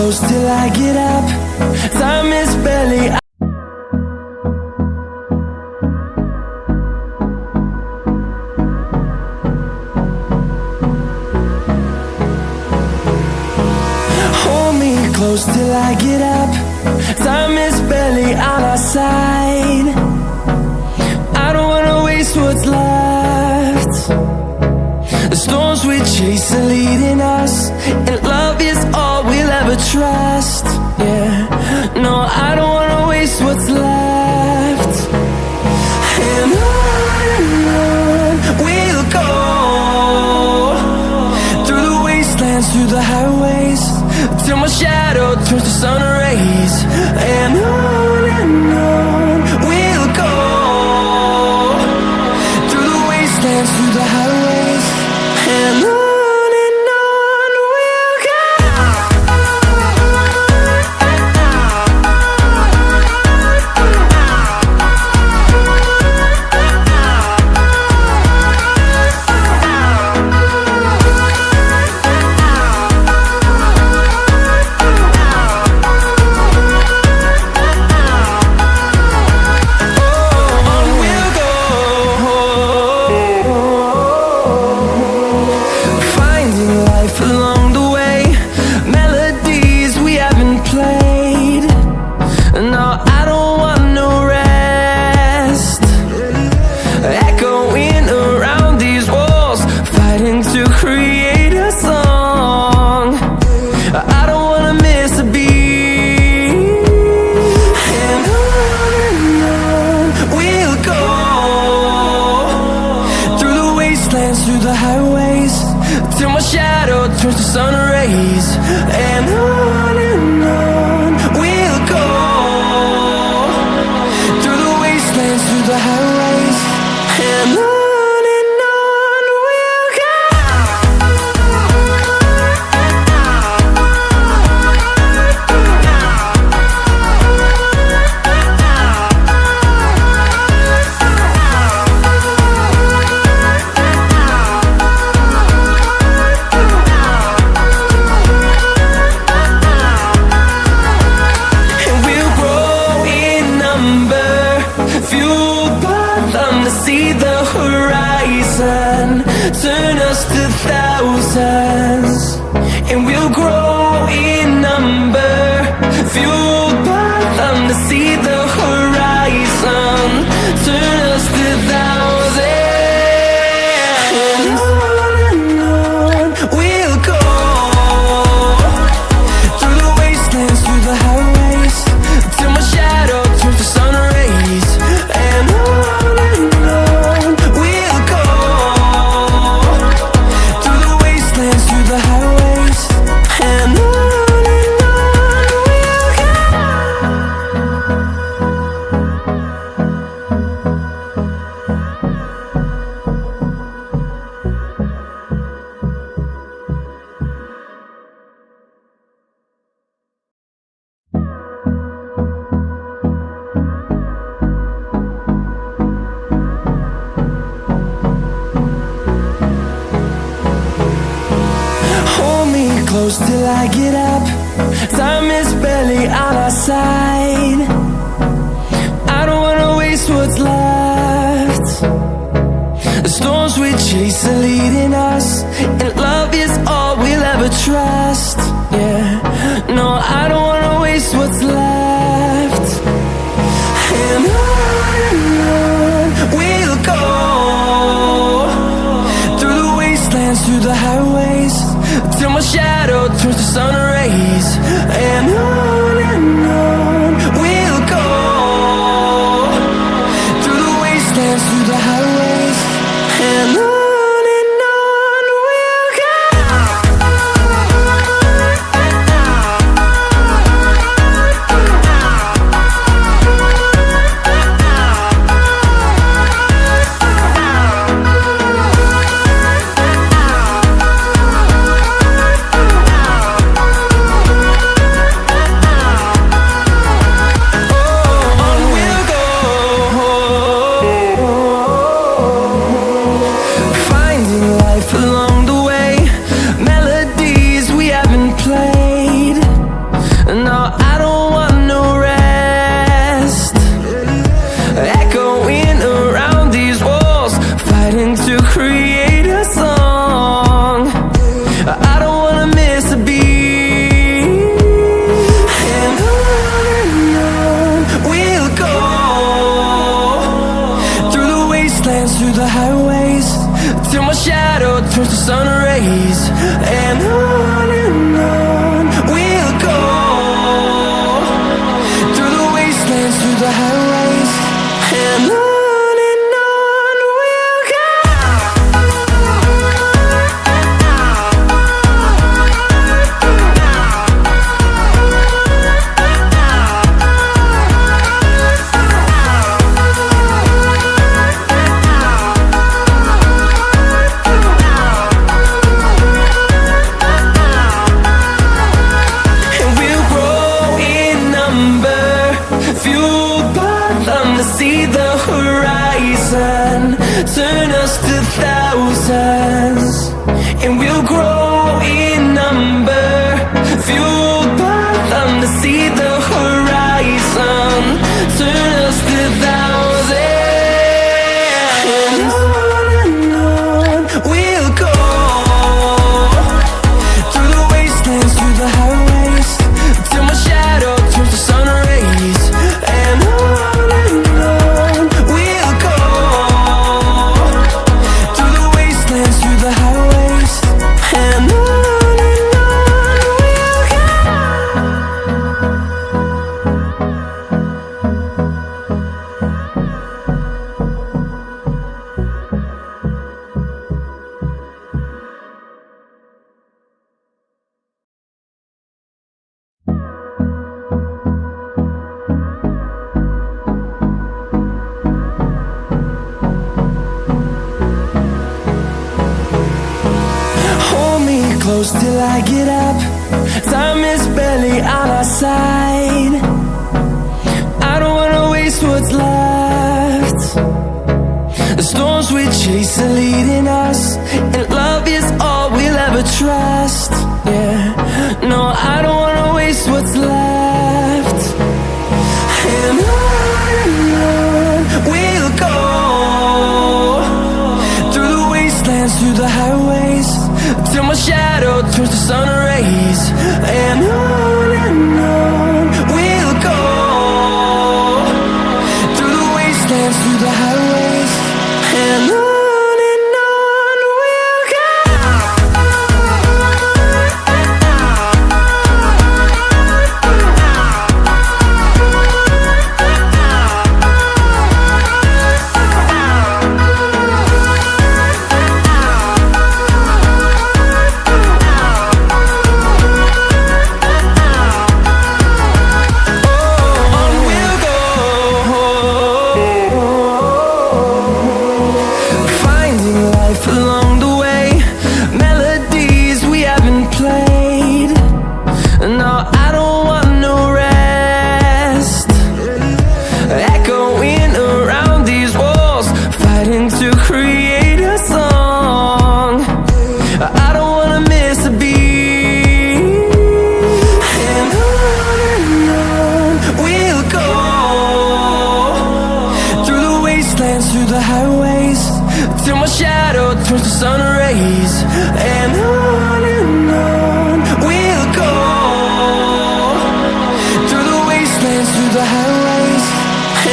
close till I get up. Time is barely. Hold me close till I get up. Time is barely on our side. I don't wanna waste what's left. The storms we chase are leading us, and love is all we'll ever trust. Yeah, no, I don't wanna waste what's left. And on we'll go, through the wastelands, through the highways, till my shadow turns to sun rays. And on we'll go, through the wastelands, through the highways, and on we'll go. Through the highways, till my shadow turns to sun rays. And on we'll go, through the wastelands, through the highways, and on we'll go. See the horizon, turn us to thousands, and we'll grow in number, fueled by them. To see the horizon, turn us to thousands, and on we'll go, through the wastelands, through the highways, till my shadow turns to sun rays. And on we'll go, through the wastelands, through the highways, and on we'll go. Close till I get up. Time is barely on our side. I don't wanna waste what's left. The storms we chase are leading us, and love is all we'll ever trust. Yeah, no, I don't wanna waste what's left. And on we'll go, through the wastelands, through the highways, till my shadow turns to sun rays. And on we'll go, through the wastelands, through the highways, and on we'll go. the highways, till my shadow turns to sun rays. And on we'll go, through the wastelands, through the highways. And on we'll go. See the horizon, turn us to thousands, and we'll grow in number, fueled by them to see the horizon, turn us to thousands, and on we'll go, through the wastelands, through the highways, till my shadow turns to sun rays. And close till I get up, time is barely on our side. I don't wanna waste what's left. The storms we chase are leading us, and love is all we'll ever trust. Yeah, no, I don't wanna waste what's left. And on we'll go, through the wastelands, through the highways, till my shadow turns to sun rays. And on we'll go, through the wastelands, through the highways. And on we'll go. Along the way, melodies we haven't played. No, I don't want no rest, echoing around these walls, fighting to create a song. I don't wanna miss a beat. And on we'll go, through the wastelands, through the highways, till my shadow turns to sun rays. And on we'll go, through the wastelands, through the highways.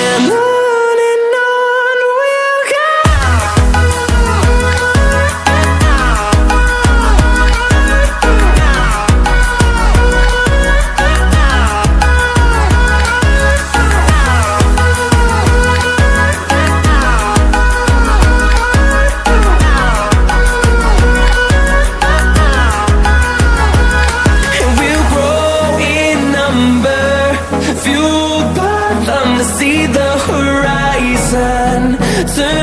And on we'll go. See the horizon, turn